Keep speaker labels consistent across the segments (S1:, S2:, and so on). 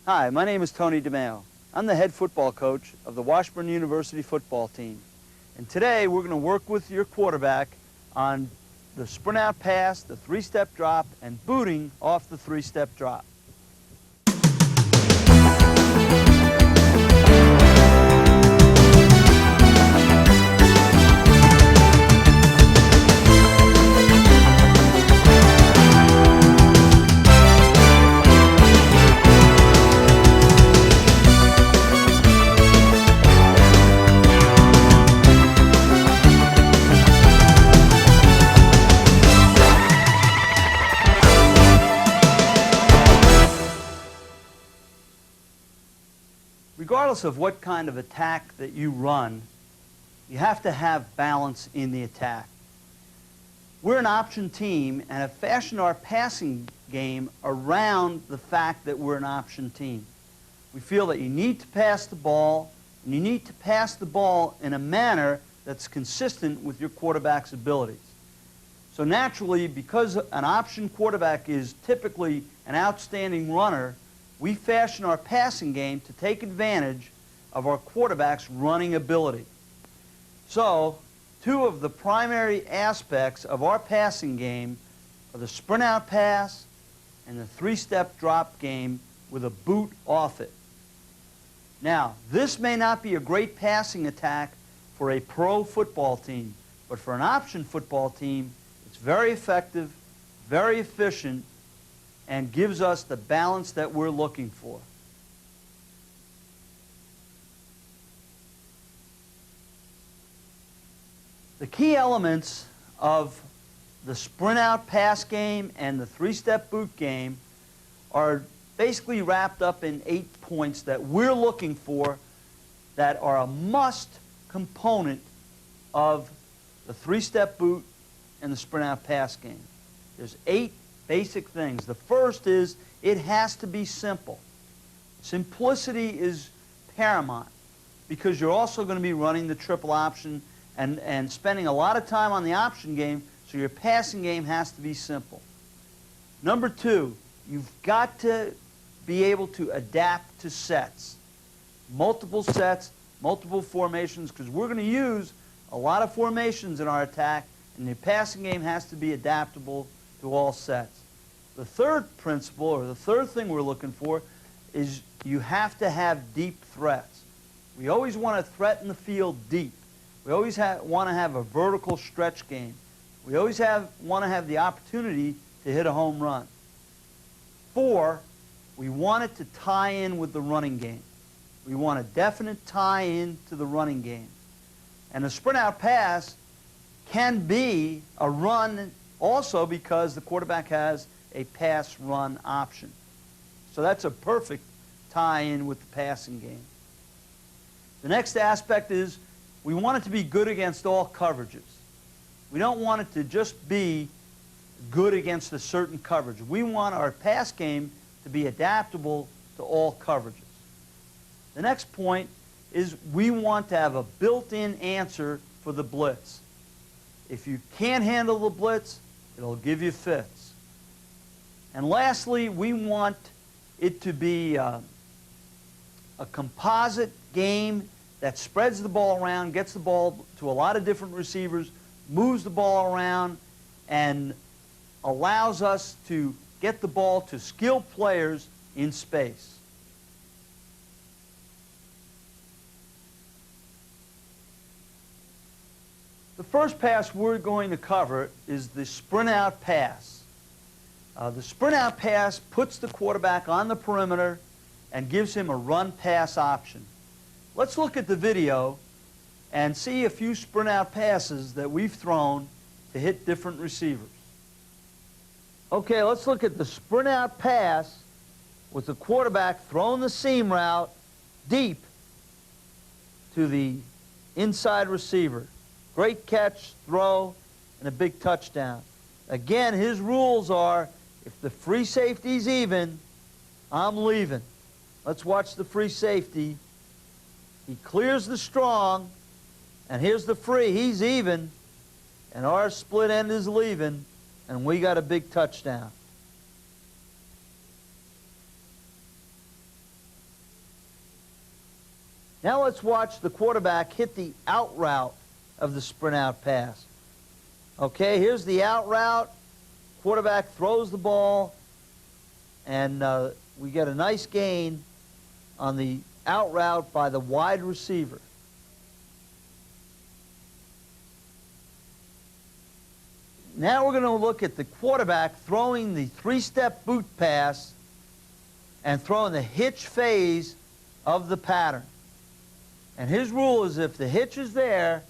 S1: Hi, my name is Tony DeMeo. I'm the head football coach of the Washburn University football team. And today we're going to work with your quarterback on the sprint out pass, the three-step drop, and booting off the three-step drop. Regardless of what kind of attack that you run, you have to have balance in the attack. We're an option team and have fashioned our passing game around the fact that we're an option team. We feel that you need to pass the ball, and you need to pass the ball in a manner that's consistent with your quarterback's abilities. So naturally, because an option quarterback is typically an outstanding runner, we fashion our passing game to take advantage of our quarterback's running ability. So, two of the primary aspects of our passing game are the sprint out pass and the three-step drop game with a boot off it. Now, this may not be a great passing attack for a pro football team, but for an option football team, it's very effective, very efficient, and gives us the balance that we're looking for. The key elements of the sprint out pass game and the three-step boot game are basically wrapped up in 8 points that we're looking for that are a must component of the three-step boot and the sprint out pass game. There's 8 basic things. The first is it has to be simple. Simplicity is paramount because you're also going to be running the triple option and spending a lot of time on the option game, so your passing game has to be simple. Number 2, you've got to be able to adapt to sets. Multiple sets, multiple formations, because we're going to use a lot of formations in our attack, and your passing game has to be adaptable to all sets. The third principle, or the third thing we're looking for, is you have to have deep threats. We always want to threaten the field deep. We always want to have a vertical stretch game. We always want to have the opportunity to hit a home run. 4, we want it to tie in with the running game. We want a definite tie-in to the running game. And the sprint-out pass can be a run also because the quarterback has a pass-run option. So that's a perfect tie-in with the passing game. The next aspect is we want it to be good against all coverages. We don't want it to just be good against a certain coverage. We want our pass game to be adaptable to all coverages. The next point is we want to have a built-in answer for the blitz. If you can't handle the blitz, it'll give you fits. And lastly, we want it to be a composite game that spreads the ball around, gets the ball to a lot of different receivers, moves the ball around, and allows us to get the ball to skilled players in space. The first pass we're going to cover is the sprint-out pass. The sprint-out pass puts the quarterback on the perimeter and gives him a run-pass option. Let's look at the video and see a few sprint-out passes that we've thrown to hit different receivers. Okay, let's look at the sprint-out pass with the quarterback throwing the seam route deep to the inside receiver. Great catch, throw, and a big touchdown. Again, his rules are, if the free safety's even, I'm leaving. Let's watch the free safety. He clears the strong, and here's the free. He's even, and our split end is leaving, and we got a big touchdown. Now let's watch the quarterback hit the out route of the sprint out pass. Okay, here's the out route. Quarterback throws the ball, and we get a nice gain on the out route by the wide receiver. Now we're going to look at the quarterback throwing the three-step boot pass and throwing the hitch phase of the pattern. And his rule is if the hitch is there,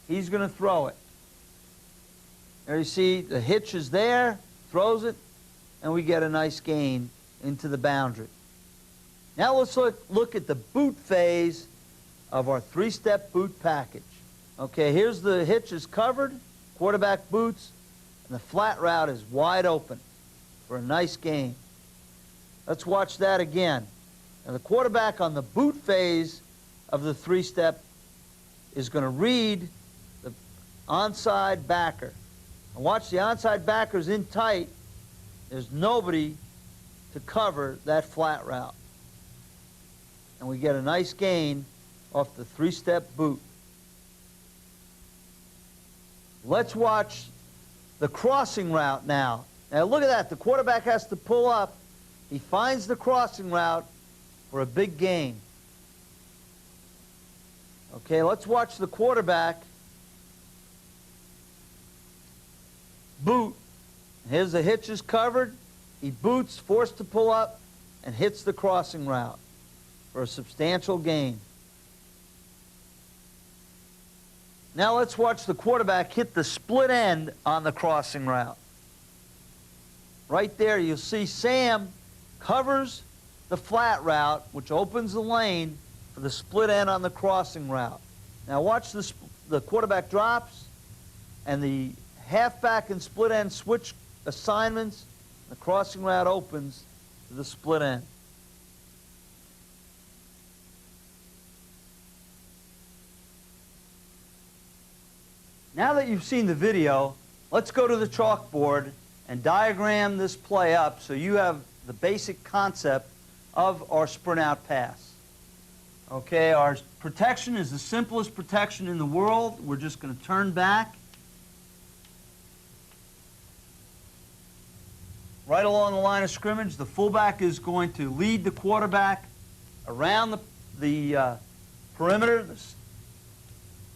S1: he's going to throw it. There you see the hitch is there, throws it, and we get a nice gain into the boundary. Now let's look at the boot phase of our three-step boot package. Okay, here's the hitch is covered, quarterback boots, and the flat route is wide open for a nice gain. Let's watch that again. Now the quarterback on the boot phase of the three-step is going to read the onside backer. And watch, the onside backer's in tight. There's nobody to cover that flat route. And we get a nice gain off the three-step boot. Let's watch the crossing route now. Now look at that. The quarterback has to pull up. He finds the crossing route for a big gain. Okay, let's watch the quarterback boot. Here's the hitch is covered. He boots, forced to pull up, and hits the crossing route for a substantial gain. Now let's watch the quarterback hit the split end on the crossing route. Right there you'll see Sam covers the flat route, which opens the lane for the split end on the crossing route. Now watch the quarterback drops, and the halfback and split end switch assignments. The crossing route opens to the split end. Now that you've seen the video, let's go to the chalkboard and diagram this play up so you have the basic concept of our sprint out pass. Okay, our protection is the simplest protection in the world. We're just going to turn back. Right along the line of scrimmage, the fullback is going to lead the quarterback around the perimeter,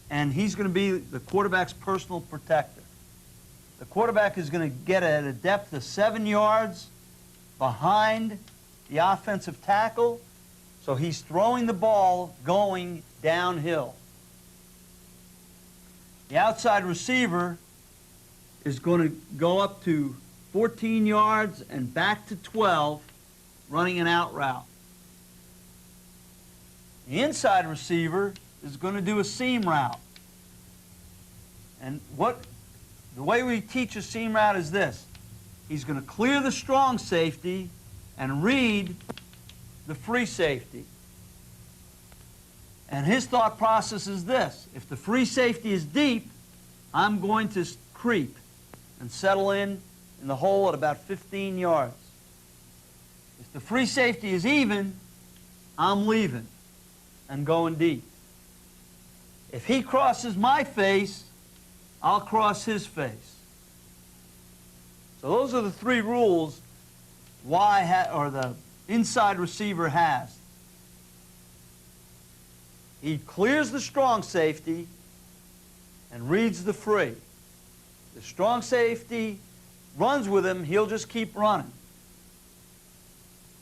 S1: and he's going to be the quarterback's personal protector. The quarterback is going to get at a depth of 7 yards behind the offensive tackle, so he's throwing the ball going downhill. The outside receiver is going to go up to 14 yards and back to 12, running an out route. The inside receiver is going to do a seam route. And the way we teach a seam route is this. He's going to clear the strong safety and read the free safety. And his thought process is this. If the free safety is deep, I'm going to creep and settle in the hole at about 15 yards. If the free safety is even, I'm leaving and going deep. If he crosses my face, I'll cross his face. So those are the three rules the inside receiver has. He clears the strong safety and reads the free. The strong safety runs with him, he'll just keep running.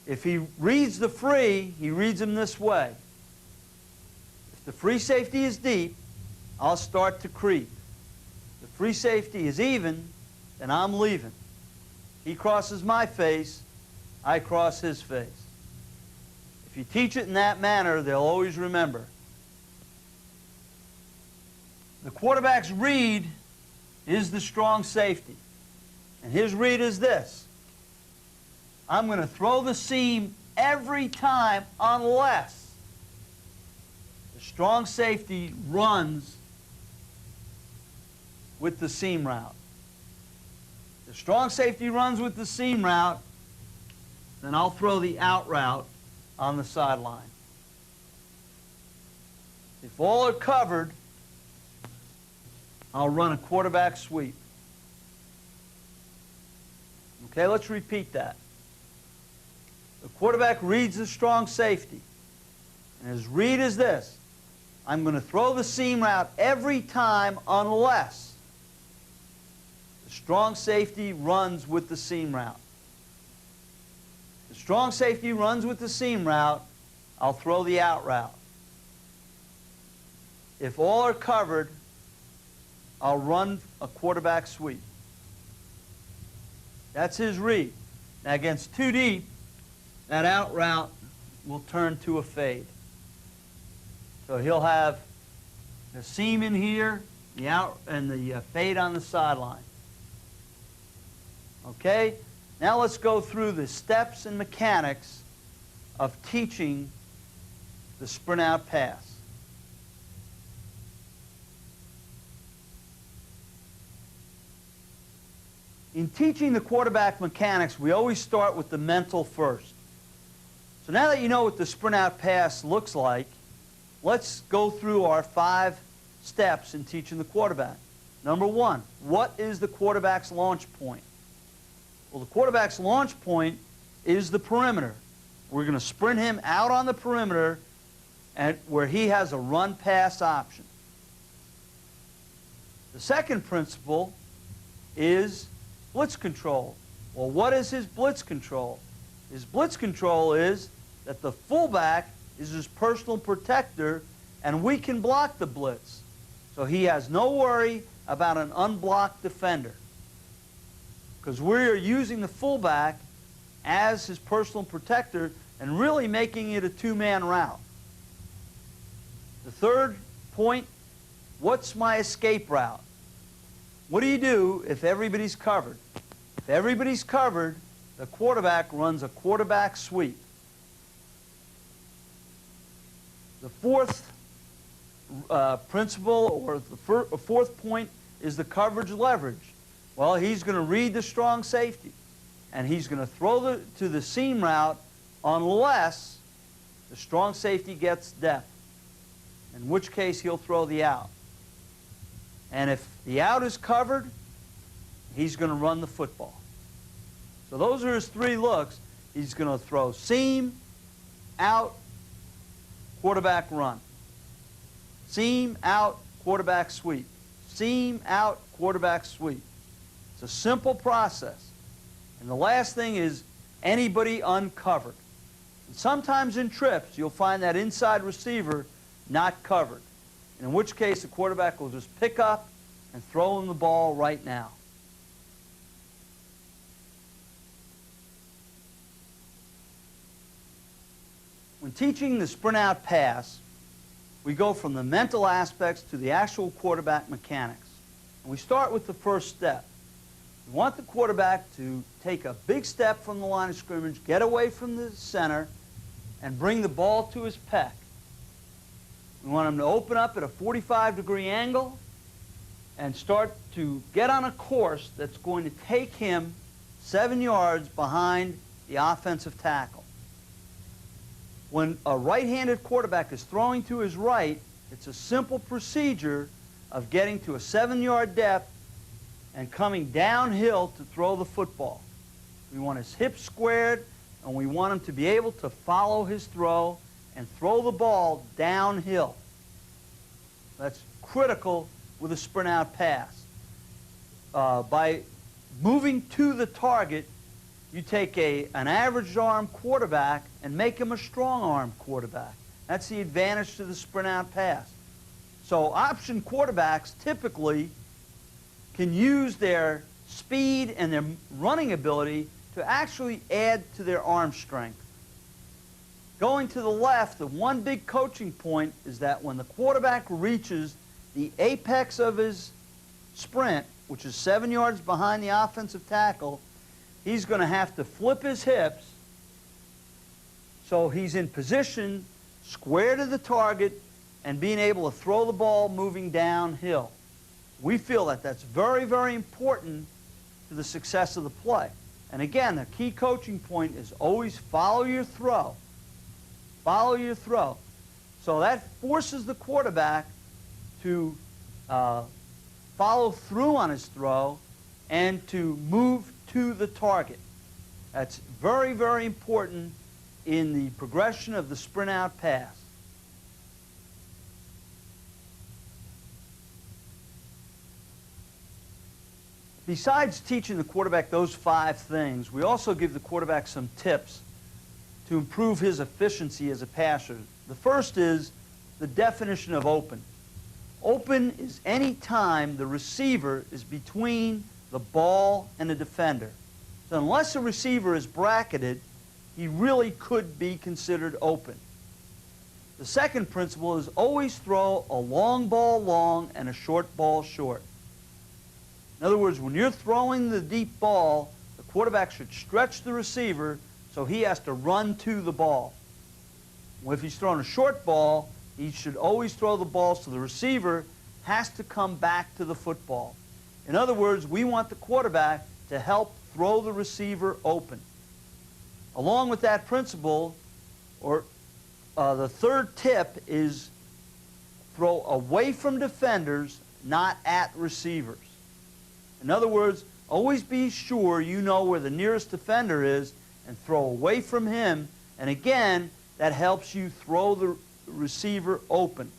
S1: If he reads the free, he reads him this way. If the free safety is deep, I'll start to creep. If the free safety is even, then I'm leaving. He crosses my face, I cross his face. If you teach it in that manner, they'll always remember. The quarterback's read is the strong safety. And his read is this. I'm going to throw the seam every time unless the strong safety runs with the seam route. If the strong safety runs with the seam route, then I'll throw the out route on the sideline. If all are covered, I'll run a quarterback sweep. Okay, let's repeat that. The quarterback reads the strong safety. And his read is this: I'm going to throw the seam route every time unless the strong safety runs with the seam route. The strong safety runs with the seam route, I'll throw the out route. If all are covered, I'll run a quarterback sweep. That's his read. Now against two deep, that out route will turn to a fade. So he'll have the seam in here, the out, and the fade on the sideline. Okay? Now let's go through the steps and mechanics of teaching the sprint out pass. In teaching the quarterback mechanics, we always start with the mental first. So now that you know what the sprint out pass looks like, let's go through our 5 steps in teaching the quarterback. Number 1, what is the quarterback's launch point? Well, the quarterback's launch point is the perimeter. We're going to sprint him out on the perimeter where he has a run-pass option. The second principle is blitz control. Well, what is his blitz control? His blitz control is that the fullback is his personal protector, and we can block the blitz. So he has no worry about an unblocked defender, because we are using the fullback as his personal protector and really making it a two-man route. The third point, what's my escape route? What do you do if everybody's covered? If everybody's covered, the quarterback runs a quarterback sweep. The fourth principle, or the fourth point, is the coverage leverage. Well, he's going to read the strong safety, and he's going to throw to the seam route unless the strong safety gets depth, in which case he'll throw the out. And if the out is covered, he's going to run the football. So those are his 3 looks. He's going to throw seam, out, quarterback run. Seam, out, quarterback sweep. Seam, out, quarterback sweep. It's a simple process. And the last thing is anybody uncovered. And sometimes in trips, you'll find that inside receiver not covered, in which case the quarterback will just pick up and throw him the ball right now. When teaching the sprint out pass, we go from the mental aspects to the actual quarterback mechanics. And we start with the first step. We want the quarterback to take a big step from the line of scrimmage, get away from the center, and bring the ball to his pec. We want him to open up at a 45-degree angle and start to get on a course that's going to take him 7 yards behind the offensive tackle. When a right-handed quarterback is throwing to his right, it's a simple procedure of getting to a 7-yard depth and coming downhill to throw the football. We want his hips squared, and we want him to be able to follow his throw and throw the ball downhill. That's critical with a sprint out pass. By moving to the target, you take an average arm quarterback and make him a strong arm quarterback. That's the advantage to the sprint out pass. So option quarterbacks typically can use their speed and their running ability to actually add to their arm strength. Going to the left, the one big coaching point is that when the quarterback reaches the apex of his sprint, which is 7 yards behind the offensive tackle, he's going to have to flip his hips so he's in position square to the target and being able to throw the ball moving downhill. We feel that that's very, very important to the success of the play. And again, the key coaching point is always follow your throw. Follow your throw. So that forces the quarterback to follow through on his throw and to move to the target. That's very, very important in the progression of the sprint out pass. Besides teaching the quarterback those 5 things, we also give the quarterback some tips to improve his efficiency as a passer. The first is the definition of open. Open is any time the receiver is between the ball and the defender. So unless the receiver is bracketed, he really could be considered open. The second principle is always throw a long ball long and a short ball short. In other words, when you're throwing the deep ball, the quarterback should stretch the receiver so he has to run to the ball. Well, if he's throwing a short ball, he should always throw the ball so the receiver has to come back to the football. In other words, we want the quarterback to help throw the receiver open. Along with that principle, the third tip is throw away from defenders, not at receivers. In other words, always be sure you know where the nearest defender is and throw away from him. And again, that helps you throw the receiver open.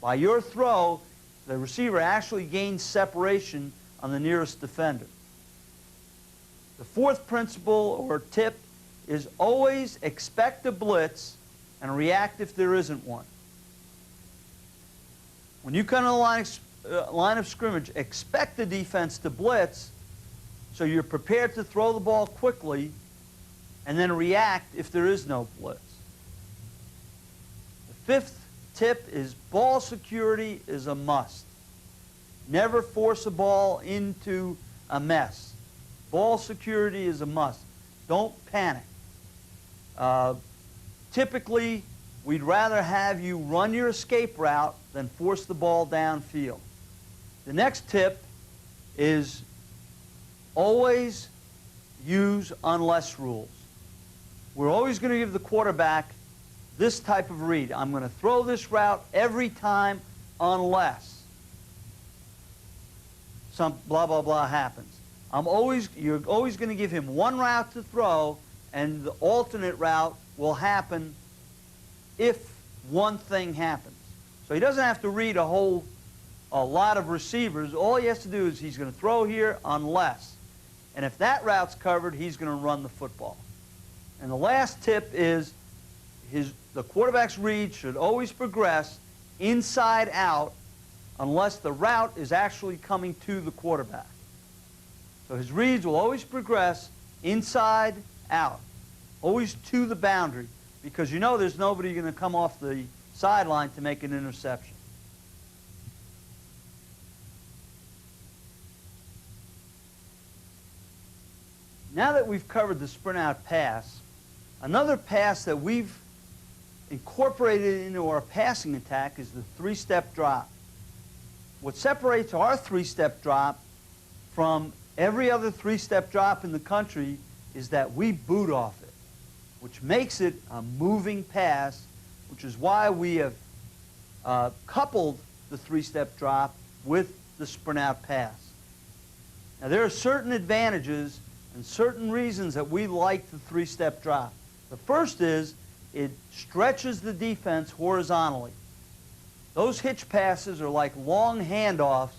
S1: By your throw, the receiver actually gains separation on the nearest defender. The fourth principle or tip is always expect a blitz and react if there isn't one. When you come to the line of scrimmage, expect the defense to blitz so you're prepared to throw the ball quickly and then react if there is no blitz. The fifth tip is ball security is a must. Never force a ball into a mess. Ball security is a must. Don't panic. Typically, we'd rather have you run your escape route than force the ball downfield. The next tip is always use unless rules. We're always going to give the quarterback this type of read. I'm going to throw this route every time unless some blah, blah, blah happens. You're always going to give him one route to throw, and the alternate route will happen if one thing happens. So he doesn't have to read a lot of receivers. All he has to do is he's going to throw here unless. And if that route's covered, he's going to run the football. And the last tip is the quarterback's read should always progress inside out unless the route is actually coming to the quarterback. So his reads will always progress inside out, always to the boundary, because you know there's nobody going to come off the sideline to make an interception. Now that we've covered the sprint out pass, another pass that we've incorporated into our passing attack is the three-step drop. What separates our three-step drop from every other three-step drop in the country is that we boot off it, which makes it a moving pass, which is why we have coupled the three-step drop with the sprint-out pass. Now, there are certain advantages and certain reasons that we like the three-step drop. The first is it stretches the defense horizontally. Those hitch passes are like long handoffs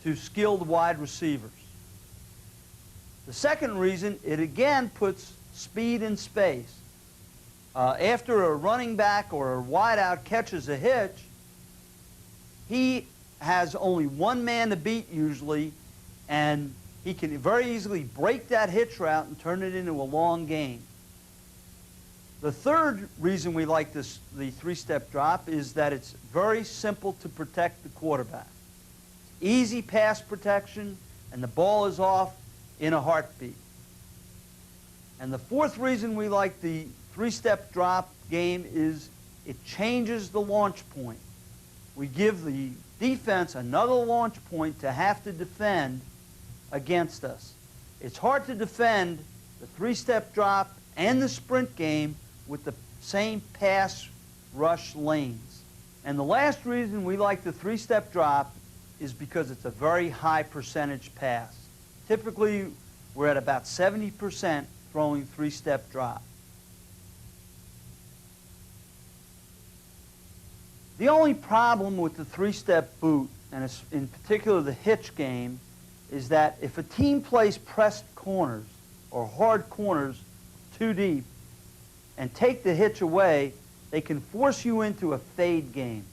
S1: to skilled wide receivers. The second reason, it again puts speed in space. After a running back or a wideout catches a hitch, he has only one man to beat usually, and he can very easily break that hitch route and turn it into a long gain. The third reason we like the three-step drop is that it's very simple to protect the quarterback. Easy pass protection, and the ball is off in a heartbeat. And the fourth reason we like the three-step drop game is it changes the launch point. We give the defense another launch point to have to defend against us. It's hard to defend the three-step drop and the sprint game with the same pass rush lanes. And the last reason we like the three-step drop is because it's a very high percentage pass. Typically, we're at about 70% throwing three-step drop. The only problem with the three-step boot, and in particular the hitch game, is that if a team plays pressed corners or hard corners too deep and take the hitch away, they can force you into a fade game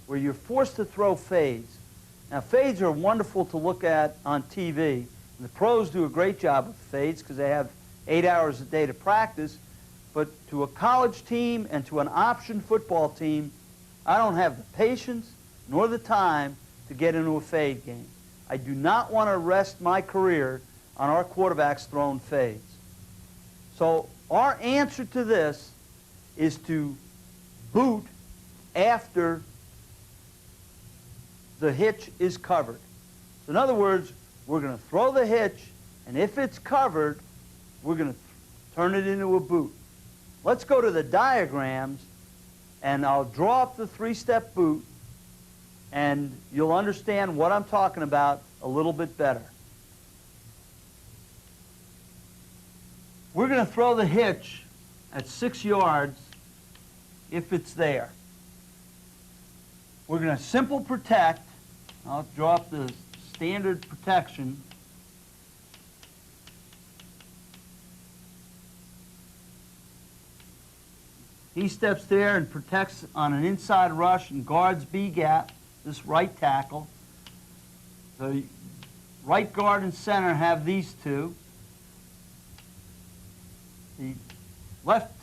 S1: where you're forced to throw fades. Now, fades are wonderful to look at on TV, and the pros do a great job with fades because they have 8 hours a day to practice, but to a college team and to an option football team, I don't have the patience nor the time to get into a fade game. I do not want to rest my career on our quarterbacks throwing fades. So our answer to this is to boot after the hitch is covered. So in other words, we're going to throw the hitch, and if it's covered, we're going to turn it into a boot. Let's go to the diagrams, and I'll draw up the three-step boot, and you'll understand what I'm talking about a little bit better. We're going to throw the hitch at 6 yards if it's there. We're going to simple protect. I'll draw up the standard protection. He steps there and protects on an inside rush and guards B gap, this right tackle. The right guard and center have these two. The left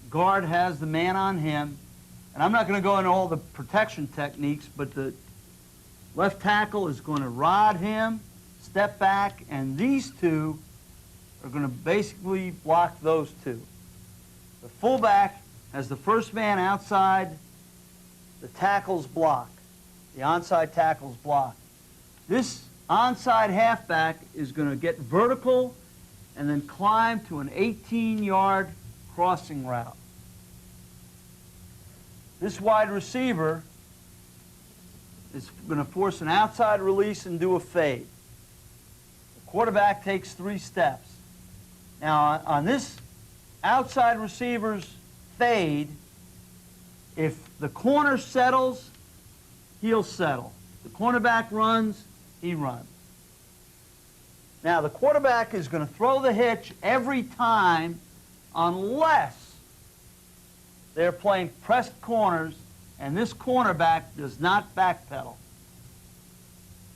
S1: guard has the man on him. And I'm not going to go into all the protection techniques, but the left tackle is going to rod him, step back, and these two are going to basically block those two. The fullback has the first man outside the tackle's block, the onside tackle's block. This onside halfback is going to get vertical and then climb to an 18-yard crossing route. This wide receiver is going to force an outside release and do a fade. The quarterback takes 3 steps. Now, on this outside receiver's fade, if the corner settles, he'll settle. The cornerback runs, he runs. Now, the quarterback is going to throw the hitch every time unless they're playing pressed corners and this cornerback does not backpedal.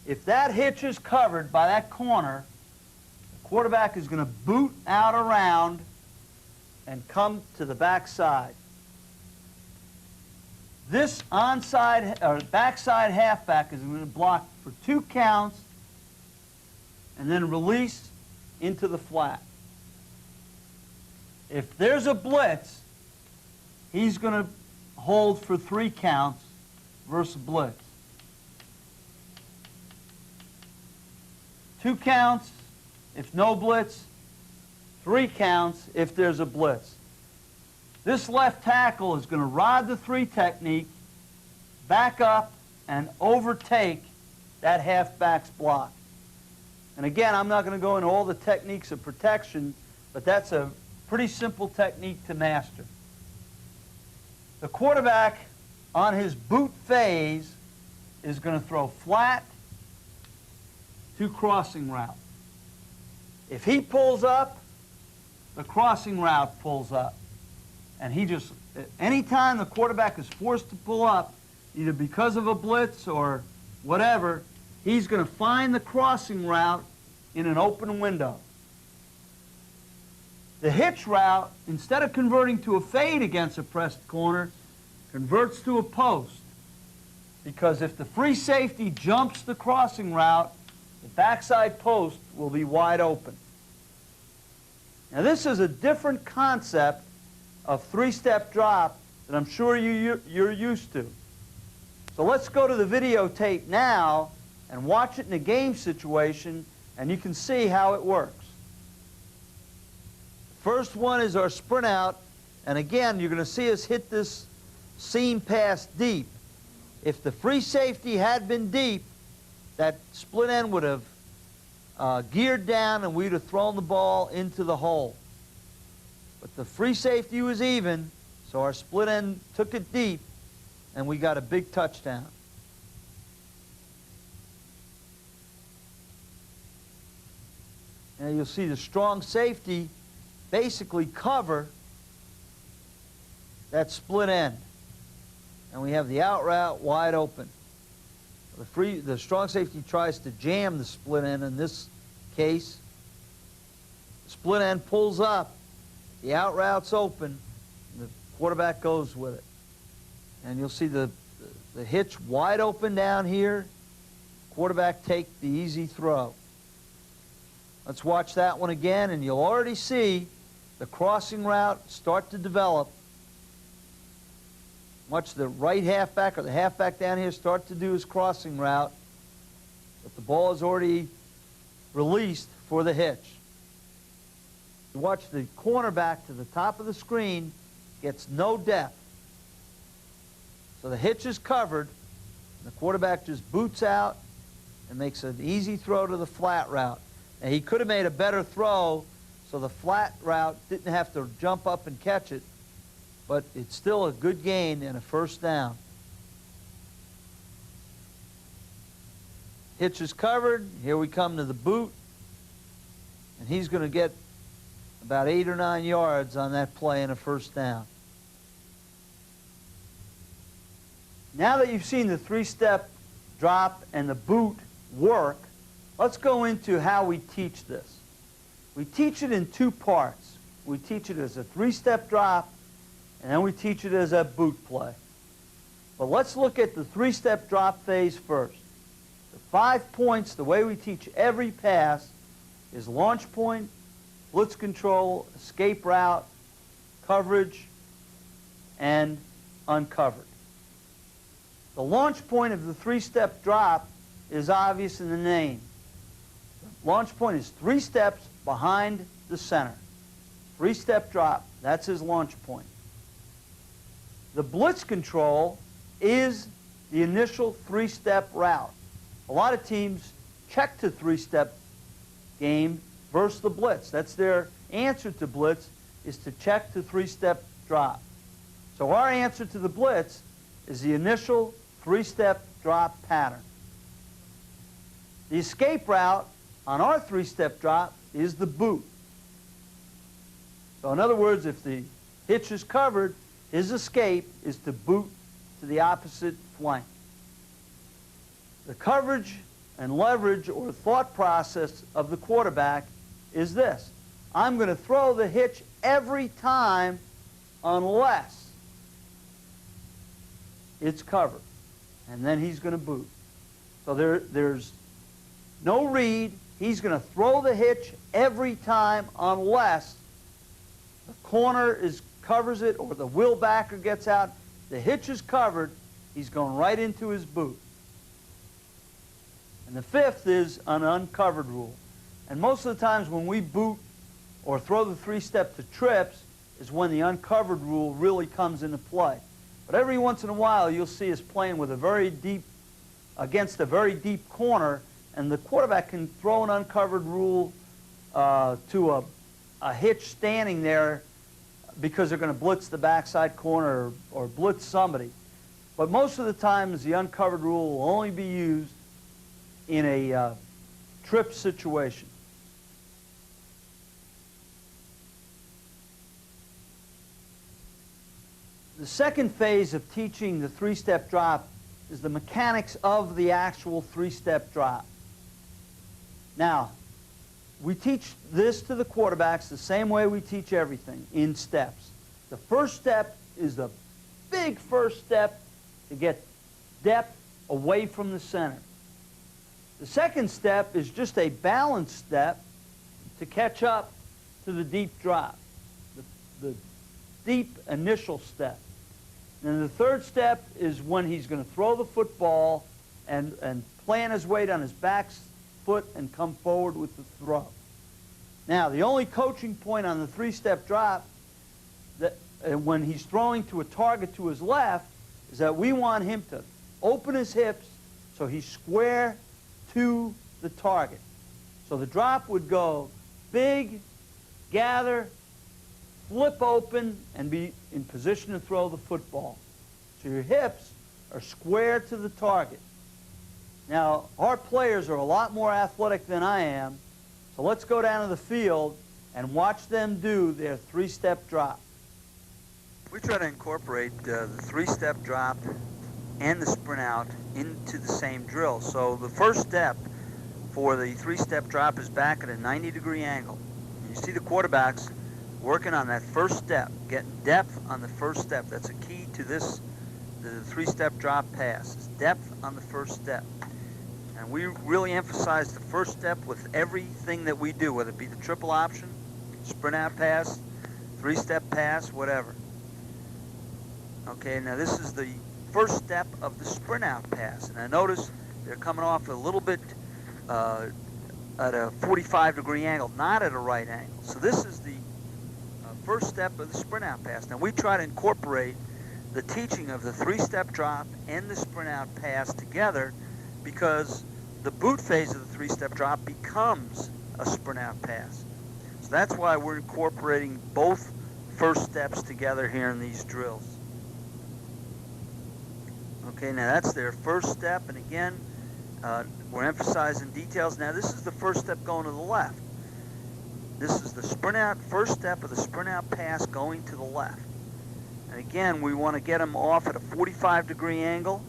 S1: If that hitch is covered by that corner, the quarterback is going to boot out around and come to the backside. This onside or backside halfback is going to block for 2 counts and then release into the flat. If there's a blitz, he's going to hold for 3 counts versus blitz. 2 counts if no blitz, 3 counts if there's a blitz. This left tackle is going to rod the 3 technique, back up, and overtake that halfback's block. And again, I'm not going to go into all the techniques of protection, but that's a pretty simple technique to master. The quarterback on his boot phase is going to throw flat to crossing route. If he pulls up, the crossing route pulls up. And he just, anytime the quarterback is forced to pull up, either because of a blitz or whatever, he's going to find the crossing route in an open window. The hitch route, instead of converting to a fade against a pressed corner, converts to a post. Because if the free safety jumps the crossing route, the backside post will be wide open. Now this is a different concept of 3-step drop that I'm sure you're used to. So let's go to the videotape now and watch it in a game situation, and you can see how it works. First one is our sprint out, and again, you're going to see us hit this seam pass deep. If the free safety had been deep, that split end would have geared down and we'd have thrown the ball into the hole. But the free safety was even, so our split end took it deep, and we got a big touchdown. Now you'll see the strong safety basically cover that split end. And we have the out route wide open. The strong safety tries to jam the split end in this case. The split end pulls up, the out route's open, and the quarterback goes with it. And you'll see the hitch wide open down here. Quarterback take the easy throw. Let's watch that one again, and you'll already see the crossing route start to develop. Watch the right halfback or the halfback down here start to do his crossing route, but the ball is already released for the hitch. You watch the cornerback to the top of the screen gets no depth. So the hitch is covered, and the quarterback just boots out and makes an easy throw to the flat route. Now, he could have made a better throw so the flat route didn't have to jump up and catch it, but it's still a good gain and a first down. Hitch is covered. Here we come to the boot, and he's going to get about 8 or 9 yards on that play and a first down. Now that you've seen the three-step drop and the boot work, let's go into how we teach this. We teach it in two parts. We teach it as a three-step drop, and then we teach it as a boot play. But let's look at the three-step drop phase first. The 5 points, the way we teach every pass, is launch point, blitz control, escape route, coverage, and uncovered. The launch point of the three-step drop is obvious in the name. The launch point is 3 steps behind the center. 3-step drop, that's his launch point. The blitz control is the initial 3-step route. A lot of teams check to 3-step game versus the blitz. That's their answer to blitz, is to check to 3-step drop. So our answer to the blitz is the initial 3-step drop pattern. The escape route on our 3-step drop is the boot. So in other words, if the hitch is covered, his escape is to boot to the opposite flank. The coverage and leverage or thought process of the quarterback is this: I'm going to throw the hitch every time unless it's covered. And then he's going to boot. So there's no read. He's going to throw the hitch every time unless the corner covers it or the will backer gets out. The hitch is covered. He's going right into his boot. And the 5th is an uncovered rule. And most of the times when we boot or throw the 3-step to trips is when the uncovered rule really comes into play. But every once in a while you'll see us playing with against a very deep corner, and the quarterback can throw an uncovered rule to a hitch standing there because they're going to blitz the backside corner or blitz somebody. But most of the times the uncovered rule will only be used in a trip situation. The second phase of teaching the 3-step drop is the mechanics of the actual 3-step drop. Now, we teach this to the quarterbacks the same way we teach everything, in steps. The first step is the big first step to get depth away from the center. The second step is just a balanced step to catch up to the deep drop, the deep initial step. And the third step is when he's going to throw the football and plant his weight on his back foot and come forward with the throw. Now, the only coaching point on the 3-step drop when he's throwing to a target to his left is that we want him to open his hips so he's square to the target. So the drop would go big, gather, flip open, and be in position to throw the football. So your hips are square to the target. Now, our players are a lot more athletic than I am, so let's go down to the field and watch them do their three-step drop. We try to incorporate the three-step drop and the sprint out into the same drill. So the first step for the three-step drop is back at a 90-degree angle. You see the quarterbacks working on that first step, getting depth on the first step. That's a key to this, the three-step drop pass, is depth on the first step. And we really emphasize the first step with everything that we do, whether it be the triple option, sprint out pass, three-step pass, whatever. Okay, now this is the first step of the sprint out pass. And I notice they're coming off a little bit at a 45-degree angle, not at a right angle. So this is the first step of the sprint out pass. Now we try to incorporate the teaching of the three-step drop and the sprint out pass together, because the boot phase of the three-step drop becomes a sprint out pass. So that's why we're incorporating both first steps together here in these drills. Okay, now that's their first step, and again, we're emphasizing details. Now this is the first step going to the left. This is the sprint out, first step of the sprint out pass going to the left. And again, we want to get them off at a 45-degree angle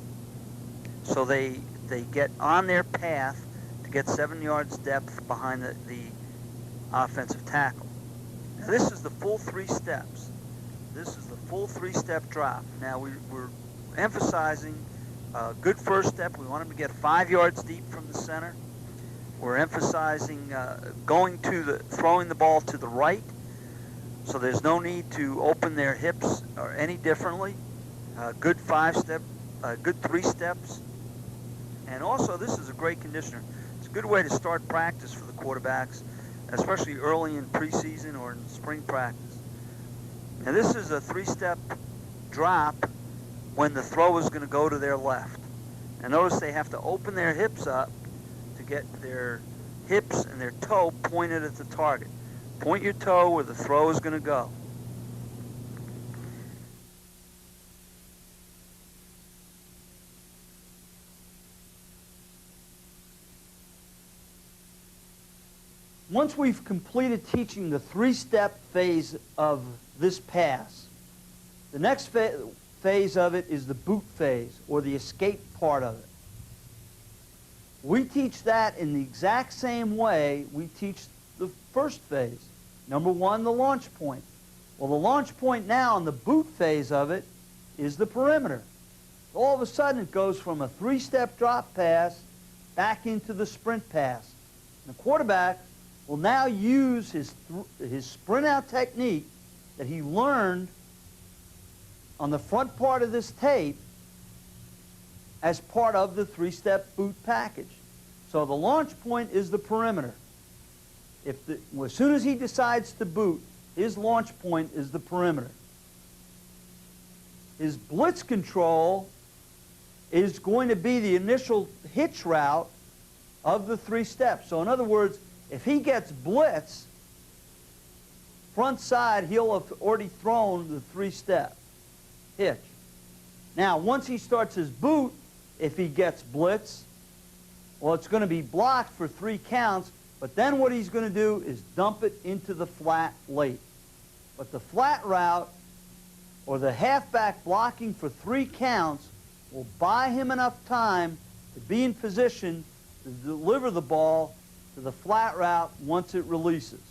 S1: so they get on their path to get 7 yards depth behind the offensive tackle. Now this is the full three steps. This is the full three-step drop. Now we're emphasizing a good first step. We want them to get 5 yards deep from the center. We're emphasizing throwing the ball to the right, so there's no need to open their hips or any differently. Good good 3 steps. And also, this is a great conditioner. It's a good way to start practice for the quarterbacks, especially early in preseason or in spring practice. Now this is a 3-step drop when the throw is going to go to their left. And notice they have to open their hips up to get their hips and their toe pointed at the target. Point your toe where the throw is going to go. Once we've completed teaching the 3-step phase of this pass, the next phase of it is the boot phase, or the escape part of it. We teach that in the exact same way we teach the first phase. Number 1, the launch point. Well, the launch point now in the boot phase of it is the perimeter. All of a sudden it goes from a 3-step drop pass back into the sprint pass. And the quarterback will now use his sprint out technique that he learned on the front part of this tape as part of the 3-step boot package. So the launch point is the perimeter. As soon as he decides to boot, his launch point is the perimeter. His blitz control is going to be the initial hitch route of the 3 steps. So in other words, if he gets blitz, front side, he'll have already thrown the 3-step hitch. Now, once he starts his boot, if he gets blitz, well, it's going to be blocked for 3 counts, but then what he's going to do is dump it into the flat late. But the flat route, or the halfback blocking for 3 counts, will buy him enough time to be in position to deliver the ball to the flat route once it releases.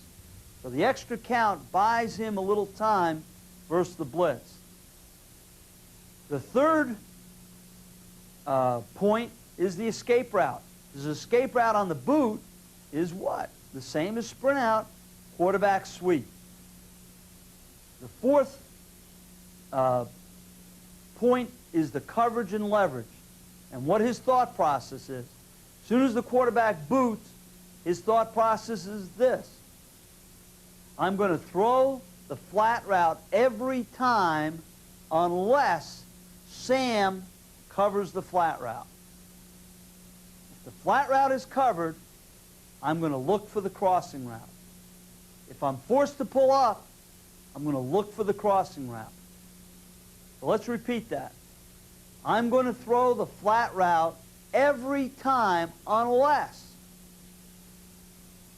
S1: So the extra count buys him a little time versus the blitz. The third point is the escape route. The escape route on the boot is what? The same as sprint out, quarterback sweep. The fourth point is the coverage and leverage, and what his thought process is. As soon as the quarterback boots, his thought process is this: I'm going to throw the flat route every time unless Sam covers the flat route. If the flat route is covered, I'm going to look for the crossing route. If I'm forced to pull up, I'm going to look for the crossing route. So let's repeat that. I'm going to throw the flat route every time unless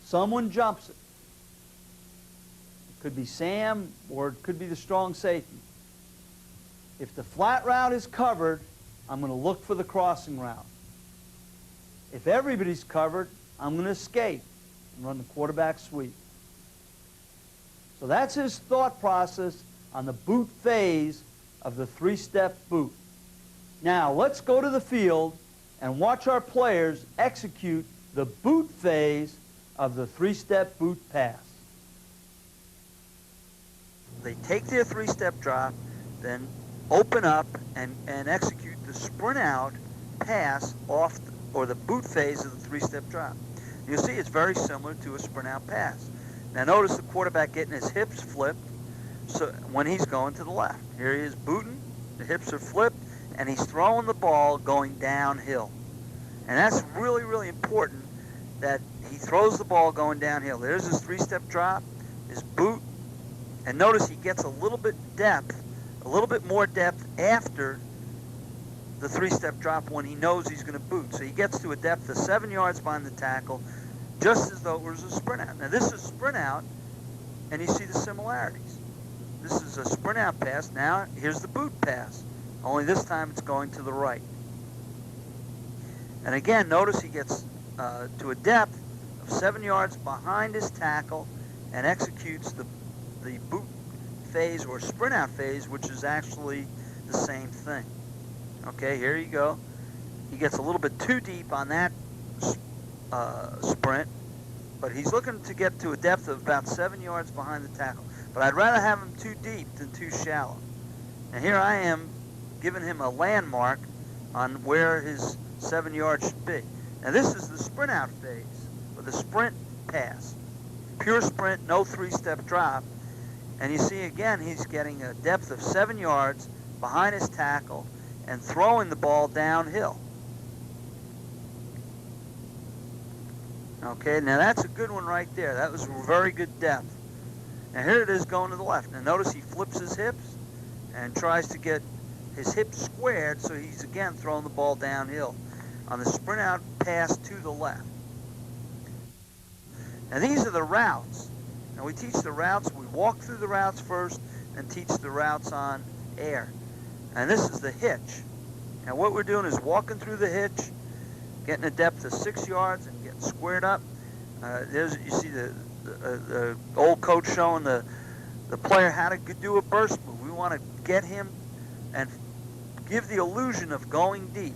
S1: someone jumps it. It could be Sam or it could be the strong safety. If the flat route is covered, I'm going to look for the crossing route. If everybody's covered, I'm going to escape and run the quarterback sweep. So that's his thought process on the boot phase of the three-step boot. Now, let's go to the field and watch our players execute the boot phase of the three-step boot pass. They take their three-step drop, then open up and execute the sprint out pass off or the boot phase of the three-step drop. You'll see it's very similar to a sprint out pass. Now notice the quarterback getting his hips flipped so when he's going to the left. Here he is booting, the hips are flipped, and he's throwing the ball going downhill. And that's really, really important that he throws the ball going downhill. There's his three-step drop, his boot, and notice he gets a little bit more depth after the three-step drop when he knows he's going to boot. So he gets to a depth of 7 yards behind the tackle, just as though it was a sprint out. Now this is sprint out, and you see the similarities. This is a sprint out pass. Now here's the boot pass, only this time it's going to the right. And again, notice he gets to a depth of 7 yards behind his tackle and executes the boot phase or sprint out phase, which is actually the same thing. Okay, here you go. He gets a little bit too deep on that sprint, but he's looking to get to a depth of about 7 yards behind the tackle. But I'd rather have him too deep than too shallow. And here I am giving him a landmark on where his 7 yards should be. Now this is the sprint out phase, or the sprint pass. Pure sprint, no three-step drop. And you see again, he's getting a depth of 7 yards behind his tackle and throwing the ball downhill. Okay, now that's a good one right there. That was very good depth. Now here it is going to the left. Now notice he flips his hips and tries to get his hips squared, so he's again throwing the ball downhill on the sprint out pass to the left. Now these are the routes. Now we teach the routes, we walk through the routes first and teach the routes on air. And this is the hitch. Now what we're doing is walking through the hitch, getting a depth of 6 yards and getting squared up. You see the old coach showing the player how to do a burst move. We want to get him and give the illusion of going deep.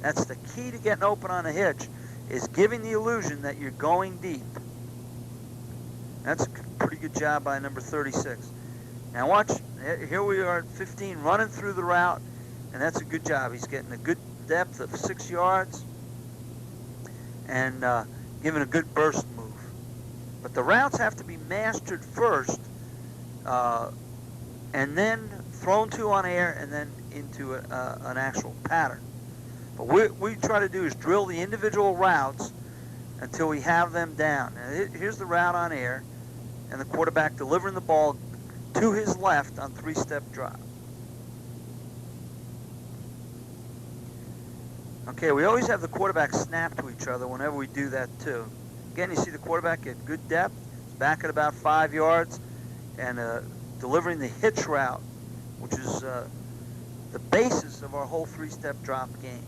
S1: That's the key to getting open on a hitch, is giving the illusion that you're going deep. That's a pretty good job by number 36. Now watch, here we are at 15 running through the route, and that's a good job. He's getting a good depth of 6 yards and giving a good burst move. But the routes have to be mastered first and then thrown to on air and then into an actual pattern. But what we try to do is drill the individual routes until we have them down. Now, here's the route on air, and the quarterback delivering the ball to his left on three-step drop. Okay, we always have the quarterback snap to each other whenever we do that too. Again, you see the quarterback at good depth, he's back at about 5 yards, and delivering the hitch route, which is the basis of our whole three-step drop game.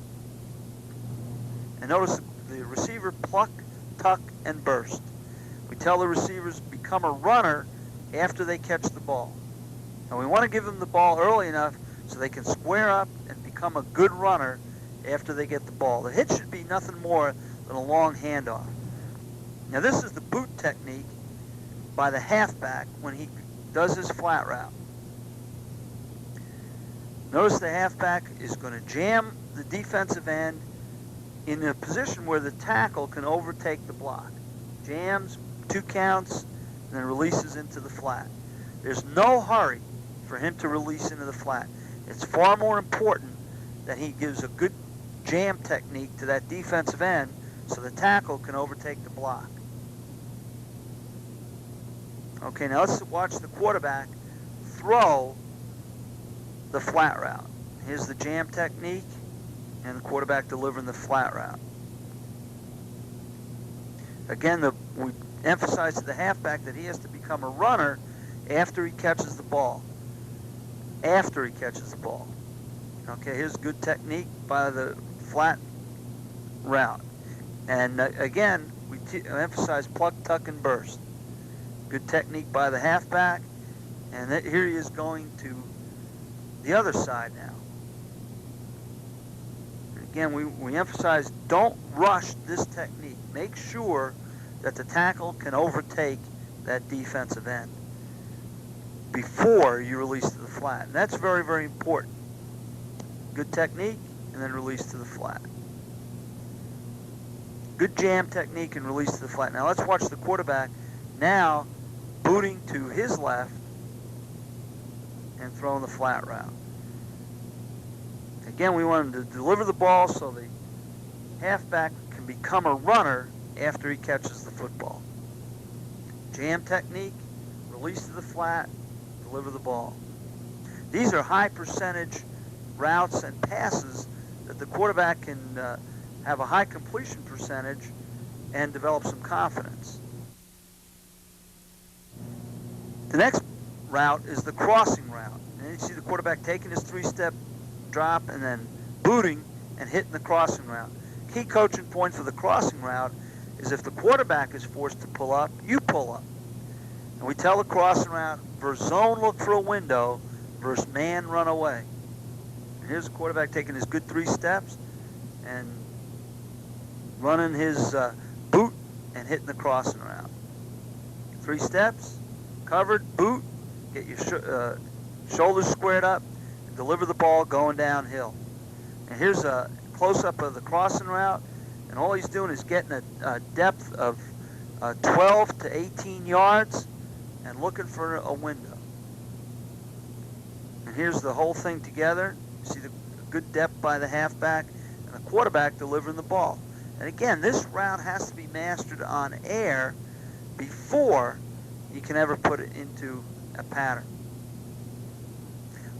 S1: And notice the receiver pluck, tuck, and burst. We tell the receivers become a runner after they catch the ball. And we want to give them the ball early enough so they can square up and become a good runner after they get the ball. The hitch should be nothing more than a long handoff. Now this is the boot technique by the halfback when he does his flat route. Notice the halfback is going to jam the defensive end in a position where the tackle can overtake the block. Jams, 2 counts, and then releases into the flat. There's no hurry for him to release into the flat. It's far more important that he gives a good jam technique to that defensive end so the tackle can overtake the block. Okay, now let's watch the quarterback throw the flat route. Here's the jam technique and the quarterback delivering the flat route. Again, we emphasize to the halfback that he has to become a runner after he catches the ball. After he catches the ball. Okay, here's good technique by the flat route. And again, we emphasize pluck, tuck, and burst. Good technique by the halfback. And here he is going to the other side now. Again, we emphasize don't rush this technique. Make sure that the tackle can overtake that defensive end before you release to the flat. And that's very, very important. Good technique, and then release to the flat. Good jam technique and release to the flat. Now let's watch the quarterback now booting to his left and throwing the flat route. Again, we want him to deliver the ball so the halfback can become a runner after he catches the football. Jam technique, release to the flat, deliver the ball. These are high percentage routes and passes that the quarterback can have a high completion percentage and develop some confidence. The next route is the crossing route. And you see the quarterback taking his three-step drop and then booting and hitting the crossing route. Key coaching point for the crossing route is if the quarterback is forced to pull up, you pull up. And we tell the crossing route, versus zone look for a window, versus man run away. And here's the quarterback taking his good 3 steps and running his boot and hitting the crossing route. 3 steps, covered, boot, get your shoulders squared up, and deliver the ball going downhill. And here's a close-up of the crossing route, and all he's doing is getting a depth of 12 to 18 yards and looking for a window. And here's the whole thing together. You see the good depth by the halfback and the quarterback delivering the ball. And again, this route has to be mastered on air before you can ever put it into a pattern.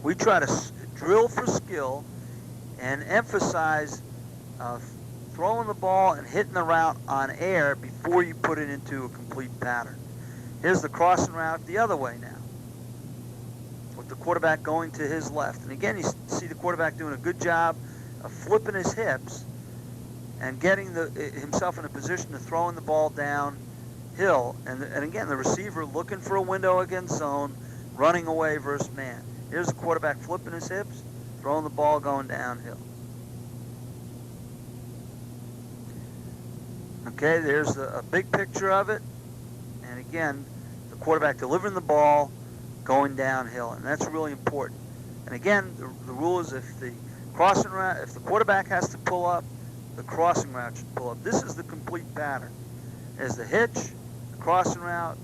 S1: We try to drill for skill and emphasize throwing the ball and hitting the route on air before you put it into a complete pattern. Here's the crossing route the other way now, with the quarterback going to his left. And again, you see the quarterback doing a good job of flipping his hips and getting himself in a position to throwing the ball downhill. And again, the receiver looking for a window against zone, running away versus man. Here's the quarterback flipping his hips, throwing the ball going downhill. Okay, there's a big picture of it. And again, the quarterback delivering the ball going downhill. And that's really important. And again, the rule is if the crossing route, if the quarterback has to pull up, the crossing route should pull up. This is the complete pattern. There's the hitch, the crossing route,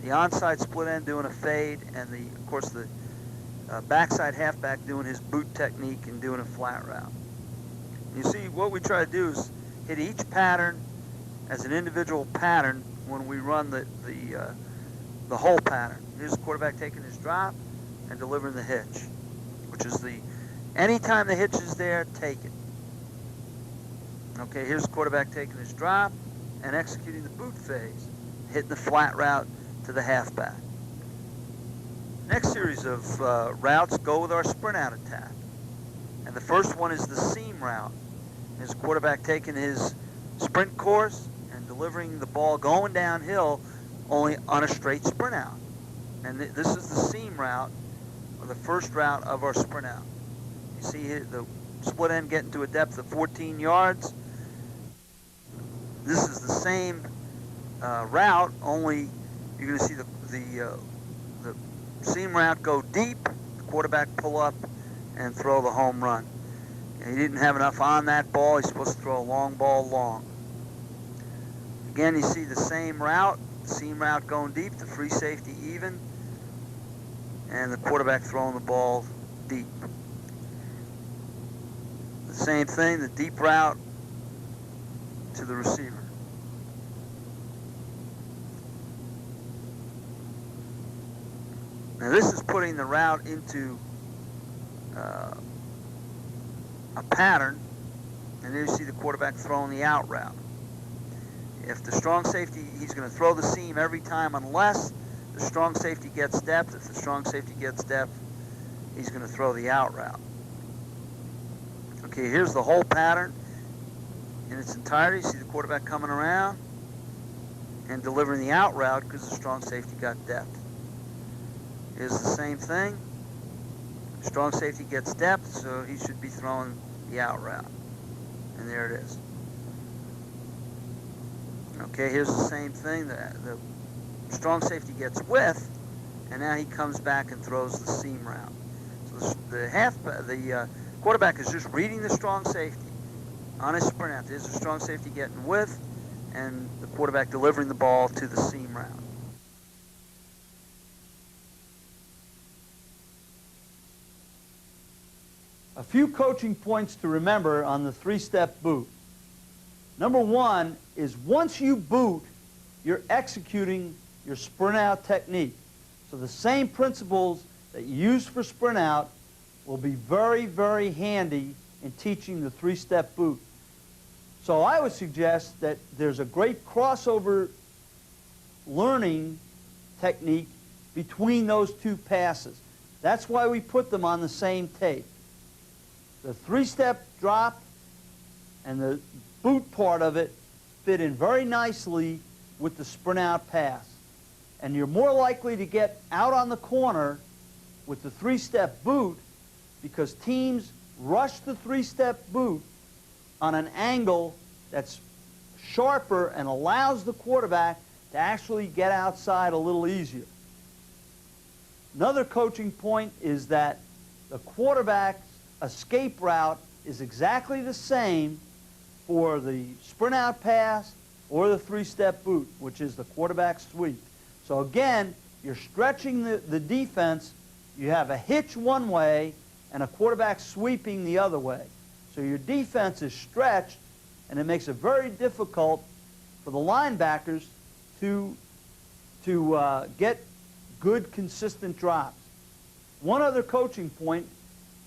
S1: the onside split end doing a fade, and of course the backside halfback doing his boot technique and doing a flat route. You see, what we try to do is hit each pattern as an individual pattern when we run the whole pattern. Here's the quarterback taking his drop and delivering the hitch, which is anytime the hitch is there, take it. Okay, here's the quarterback taking his drop and executing the boot phase, hitting the flat route to the halfback. Next series of routes go with our sprint out attack. And the first one is the seam route. Here's the quarterback taking his sprint course and delivering the ball going downhill only on a straight sprint out. And this is the seam route, or the first route of our sprint out. You see here the split end getting to a depth of 14 yards. This is the same route, only you're going to see the seam route go deep, the quarterback pull up and throw the home run. And he didn't have enough on that ball. He's supposed to throw a long ball long. Again, you see the same route, seam route going deep, the free safety even. and the quarterback throwing the ball deep. The same thing, the deep route to the receiver. Now this is putting the route into a pattern, and there you see the quarterback throwing the out route. If the strong safety, he's going to throw the seam every time unless the strong safety gets depth. If the strong safety gets depth, he's going to throw the out route. Okay, here's the whole pattern in its entirety. See the quarterback coming around and delivering the out route because the strong safety got depth. Here's the same thing. Strong safety gets depth, so he should be throwing the out route. And there it is. Okay, here's the same thing. The strong safety gets width, and now he comes back and throws the seam route. So the quarterback is just reading the strong safety on his sprint out. There's the strong safety getting width, and the quarterback delivering the ball to the seam route. A few coaching points to remember on the three-step boot. Number one is once you boot, you're executing your sprint out technique. So the same principles that you use for sprint out will be very, very handy in teaching the three-step boot. So I would suggest that there's a great crossover learning technique between those two passes. That's why we put them on the same tape. The three-step drop and the boot part of it fit in very nicely with the sprint out pass. And you're more likely to get out on the corner with the three-step boot because teams rush the three-step boot on an angle that's sharper and allows the quarterback to actually get outside a little easier. Another coaching point is that the quarterback's escape route is exactly the same for the sprint out pass or the three-step boot, which is the quarterback sweep. So again, you're stretching the defense. You have a hitch one way and a quarterback sweeping the other way. So your defense is stretched, and it makes it very difficult for the linebackers to get good, consistent drops. One other coaching point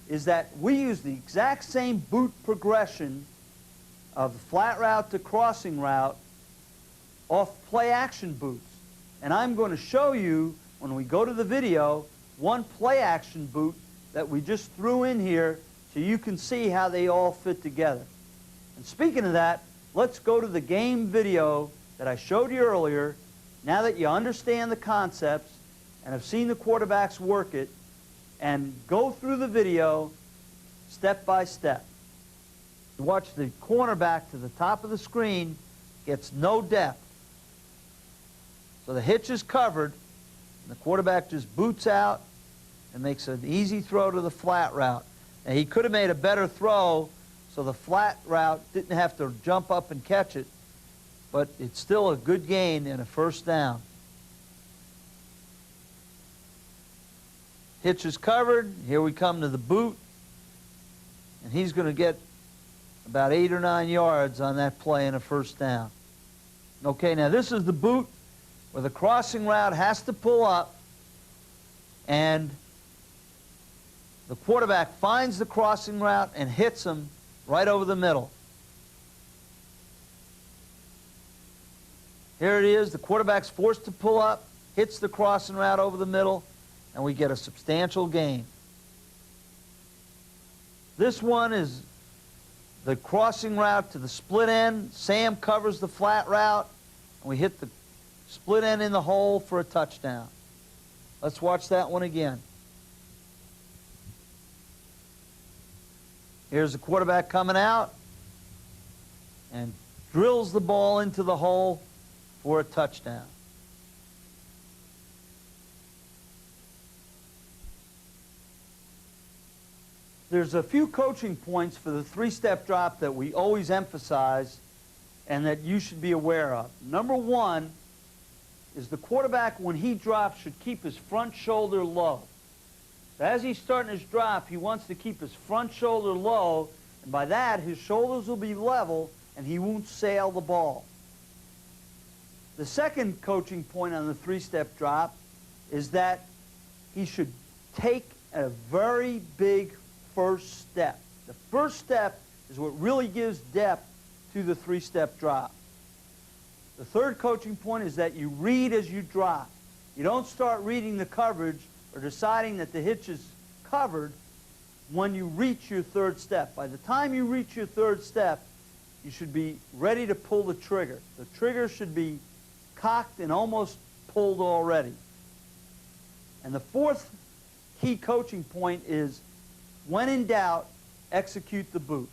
S1: is that we use the exact same boot progression of the flat route to crossing route off play-action boots. And I'm going to show you, when we go to the video, one play-action boot that we just threw in here so you can see how they all fit together. And speaking of that, let's go to the game video that I showed you earlier. Now that you understand the concepts and have seen the quarterbacks work it, and go through the video step by step. Watch the cornerback to the top of the screen gets no depth. So the hitch is covered, and the quarterback just boots out and makes an easy throw to the flat route. Now he could have made a better throw so the flat route didn't have to jump up and catch it, but it's still a good gain and a first down. Hitch is covered. Here we come to the boot. And he's going to get about 8 or 9 yards on that play and a first down. Okay, now this is the boot where the crossing route has to pull up, and the quarterback finds the crossing route and hits him right over the middle. Here it is. The quarterback's forced to pull up, hits the crossing route over the middle, and we get a substantial gain. This one is the crossing route to the split end. Sam covers the flat route, and we hit the split end in the hole for a touchdown. Let's watch that one again. Here's the quarterback coming out and drills the ball into the hole for a touchdown. There's a few coaching points for the three-step drop that we always emphasize and that you should be aware of. Number one is the quarterback, when he drops, should keep his front shoulder low. So as he's starting his drop, he wants to keep his front shoulder low, and by that, his shoulders will be level, and he won't sail the ball. The second coaching point on the three-step drop is that he should take a very big first step. The first step is what really gives depth to the three-step drop. The third coaching point is that you read as you drop. You don't start reading the coverage or deciding that the hitch is covered when you reach your third step. By the time you reach your third step, you should be ready to pull the trigger. The trigger should be cocked and almost pulled already. And the fourth key coaching point is, when in doubt, execute the boot.